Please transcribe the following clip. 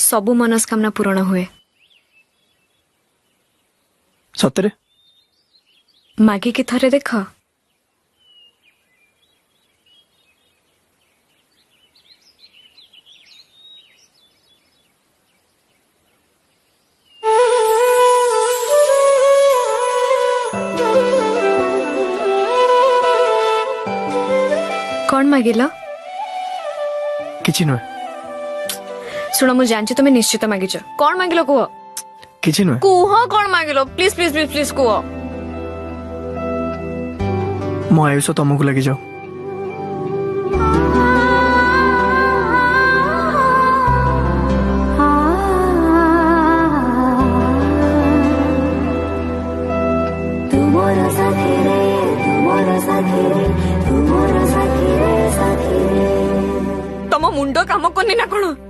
सबु मनस्कामना पूर्ण हुए। सतरे मागी की थरे देख। कौन मागिल? किछि नुहे। शुण मु जानछि तुम निश्चित मागिच। कौन मागिल कुह? किछि नुहे। कुह कौन मागिल? प्लीज प्लीज प्लीज प्लीज कुह। मो आयुष तुमको लगी जाओ। तम मुंड काम करनी ना कौन?